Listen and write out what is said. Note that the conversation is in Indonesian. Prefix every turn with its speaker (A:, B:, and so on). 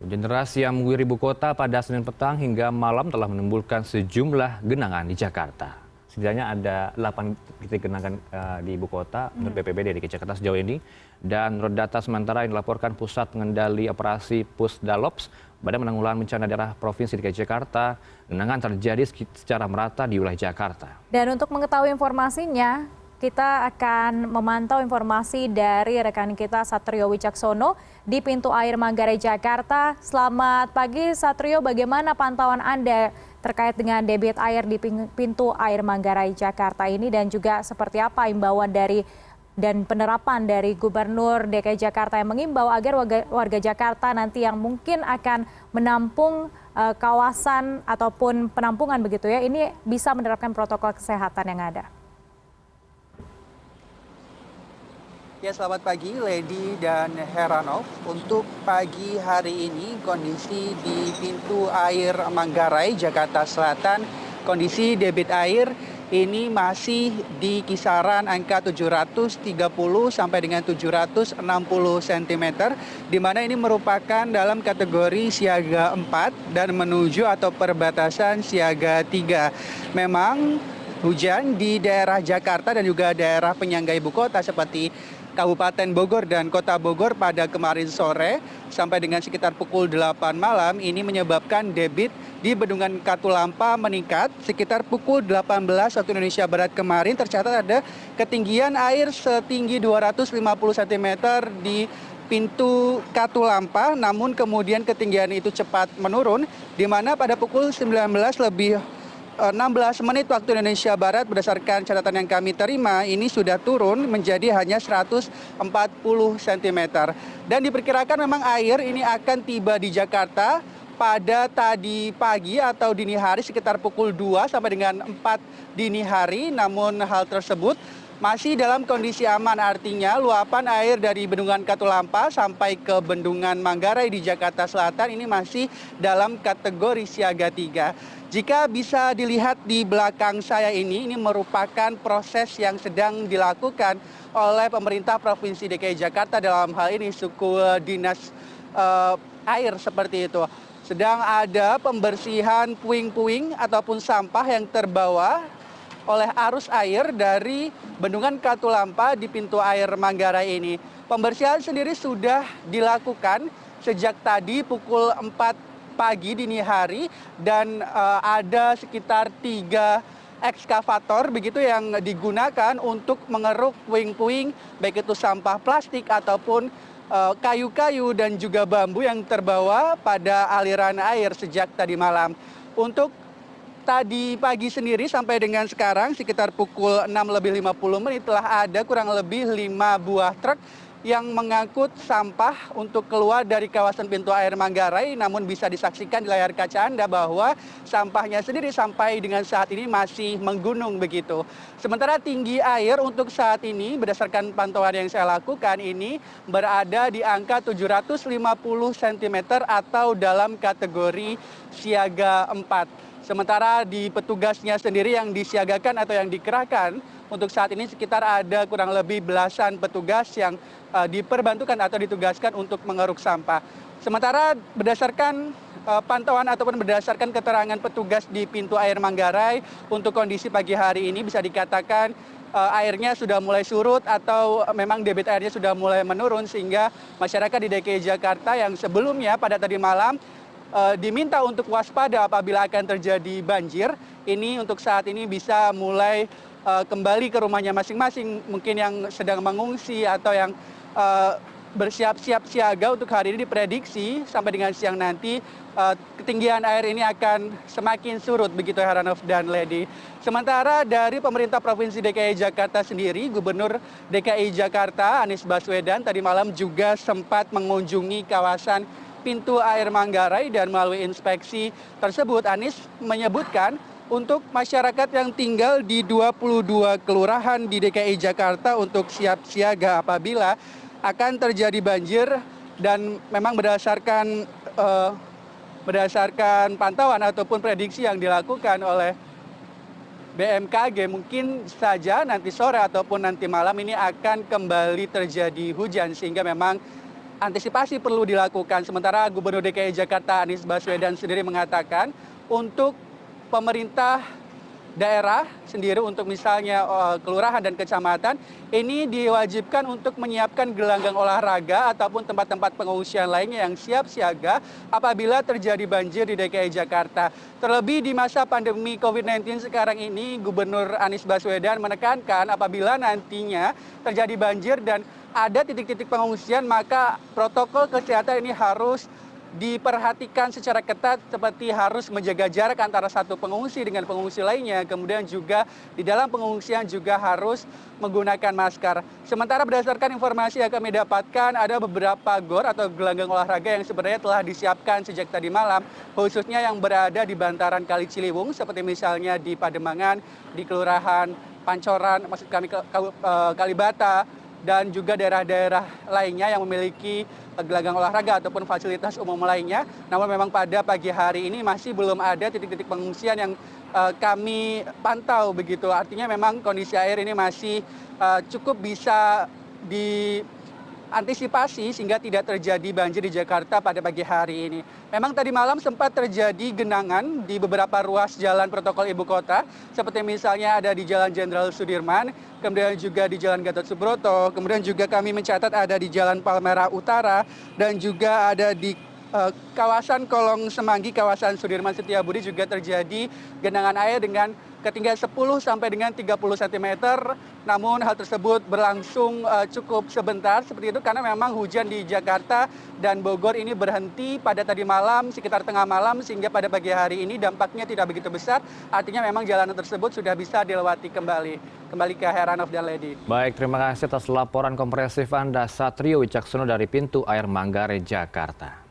A: Hujan deras yang mengguyur ibu kota pada Senin petang hingga malam telah menimbulkan sejumlah genangan di Jakarta. Setidaknya ada 8 titik genangan di ibu kota menurut BPBD DKI Jakarta sejauh ini. Dan menurut data sementara yang dilaporkan Pusat Pengendali Operasi Pusdalops, Badan Penanggulangan Bencana Daerah Provinsi DKI Jakarta, genangan terjadi secara merata di wilayah Jakarta.
B: Dan untuk mengetahui informasinya, kita akan memantau informasi dari rekan kita Satrio Wicaksono di pintu air Manggarai, Jakarta. Selamat pagi Satrio, bagaimana pantauan Anda terkait dengan debit air di pintu air Manggarai, Jakarta ini dan juga seperti apa imbauan dan penerapan dari Gubernur DKI Jakarta yang mengimbau agar warga Jakarta nanti yang mungkin akan menampung kawasan ataupun penampungan begitu ya, ini bisa menerapkan protokol kesehatan yang ada.
C: Ya, selamat pagi Lady dan Heranov. Untuk pagi hari ini kondisi di pintu air Manggarai, Jakarta Selatan, kondisi debit air ini masih di kisaran angka 730 sampai dengan 760 cm, di mana ini merupakan dalam kategori siaga 4 dan menuju atau perbatasan siaga 3. Memang hujan di daerah Jakarta dan juga daerah penyangga ibu kota seperti Kabupaten Bogor dan Kota Bogor pada kemarin sore sampai dengan sekitar pukul 8 malam ini menyebabkan debit di Bendungan Katulampa meningkat. Sekitar pukul 18 waktu Indonesia Barat kemarin tercatat ada ketinggian air setinggi 250 cm di pintu Katulampa, namun kemudian ketinggian itu cepat menurun, di mana pada pukul 19 lebih 16 menit waktu Indonesia Barat berdasarkan catatan yang kami terima ini sudah turun menjadi hanya 140 cm. Dan diperkirakan memang air ini akan tiba di Jakarta pada tadi pagi atau dini hari sekitar pukul 2 sampai dengan 4 dini hari. Namun hal tersebut masih dalam kondisi aman, artinya luapan air dari Bendungan Katulampa sampai ke Bendungan Manggarai di Jakarta Selatan ini masih dalam kategori siaga 3. Jika bisa dilihat di belakang saya ini merupakan proses yang sedang dilakukan oleh pemerintah Provinsi DKI Jakarta, dalam hal ini suku dinas air seperti itu. Sedang ada pembersihan puing-puing ataupun sampah yang terbawa oleh arus air dari Bendungan Katulampa di pintu air Manggarai ini. Pembersihan sendiri sudah dilakukan sejak tadi pukul 4 pagi dini hari dan ada sekitar 3 ekskavator begitu yang digunakan untuk mengeruk puing-puing baik itu sampah plastik ataupun kayu-kayu dan juga bambu yang terbawa pada aliran air sejak tadi malam. Untuk tadi pagi sendiri sampai dengan sekarang sekitar pukul 6:50 telah ada kurang lebih 5 buah truk yang mengangkut sampah untuk keluar dari kawasan pintu air Manggarai. Namun bisa disaksikan di layar kaca Anda bahwa sampahnya sendiri sampai dengan saat ini masih menggunung begitu. Sementara tinggi air untuk saat ini berdasarkan pantauan yang saya lakukan ini berada di angka 750 cm atau dalam kategori siaga 4. Sementara di petugasnya sendiri yang disiagakan atau yang dikerahkan untuk saat ini sekitar ada kurang lebih belasan petugas yang diperbantukan atau ditugaskan untuk mengeruk sampah. Sementara berdasarkan pantauan ataupun berdasarkan keterangan petugas di pintu air Manggarai untuk kondisi pagi hari ini bisa dikatakan airnya sudah mulai surut atau memang debit airnya sudah mulai menurun, sehingga masyarakat di DKI Jakarta yang sebelumnya pada tadi malam diminta untuk waspada apabila akan terjadi banjir, ini untuk saat ini bisa mulai kembali ke rumahnya masing-masing, mungkin yang sedang mengungsi atau yang bersiap-siap siaga untuk hari ini diprediksi sampai dengan siang nanti ketinggian air ini akan semakin surut begitu Heranov dan Lady. Sementara dari pemerintah Provinsi DKI Jakarta sendiri, Gubernur DKI Jakarta Anies Baswedan tadi malam juga sempat mengunjungi kawasan pintu air Manggarai dan melalui inspeksi tersebut Anies menyebutkan untuk masyarakat yang tinggal di 22 kelurahan di DKI Jakarta untuk siap siaga apabila akan terjadi banjir, dan memang berdasarkan pantauan ataupun prediksi yang dilakukan oleh BMKG, mungkin saja nanti sore ataupun nanti malam ini akan kembali terjadi hujan, sehingga memang antisipasi perlu dilakukan. Sementara Gubernur DKI Jakarta Anies Baswedan sendiri mengatakan untuk pemerintah daerah sendiri, untuk misalnya kelurahan dan kecamatan, ini diwajibkan untuk menyiapkan gelanggang olahraga ataupun tempat-tempat pengungsian lainnya yang siap siaga apabila terjadi banjir di DKI Jakarta. Terlebih di masa pandemi COVID-19 sekarang ini, Gubernur Anies Baswedan menekankan apabila nantinya terjadi banjir dan ada titik-titik pengungsian, maka protokol kesehatan ini harus diperhatikan secara ketat, seperti harus menjaga jarak antara satu pengungsi dengan pengungsi lainnya. Kemudian juga di dalam pengungsian juga harus menggunakan masker. Sementara berdasarkan informasi yang kami dapatkan, ada beberapa gor atau gelanggang olahraga yang sebenarnya telah disiapkan sejak tadi malam, khususnya yang berada di bantaran Kali Ciliwung, seperti misalnya di Pademangan, di Kelurahan Pancoran, maksud kami Kalibata, dan juga daerah-daerah lainnya yang memiliki gelanggang olahraga ataupun fasilitas umum lainnya. Namun memang pada pagi hari ini masih belum ada titik-titik pengungsian yang kami pantau begitu. Artinya memang kondisi air ini masih cukup bisa diantisipasi sehingga tidak terjadi banjir di Jakarta pada pagi hari ini. Memang tadi malam sempat terjadi genangan di beberapa ruas jalan protokol ibu kota, seperti misalnya ada di Jalan Jenderal Sudirman, kemudian juga di Jalan Gatot Subroto, kemudian juga kami mencatat ada di Jalan Palmerah Utara, dan juga ada di kawasan Kolong Semanggi, kawasan Sudirman Setiabudi juga terjadi genangan air dengan ketinggian 10 sampai dengan 30 cm. Namun hal tersebut berlangsung cukup sebentar seperti itu karena memang hujan di Jakarta dan Bogor ini berhenti pada tadi malam sekitar tengah malam, sehingga pada pagi hari ini dampaknya tidak begitu besar. Artinya memang jalanan tersebut sudah bisa dilewati kembali. Kembali ke Heranov dan Lady.
A: Baik, terima kasih atas laporan komprehensif Anda, Satrio Wicaksono dari Pintu Air Manggarai, Jakarta.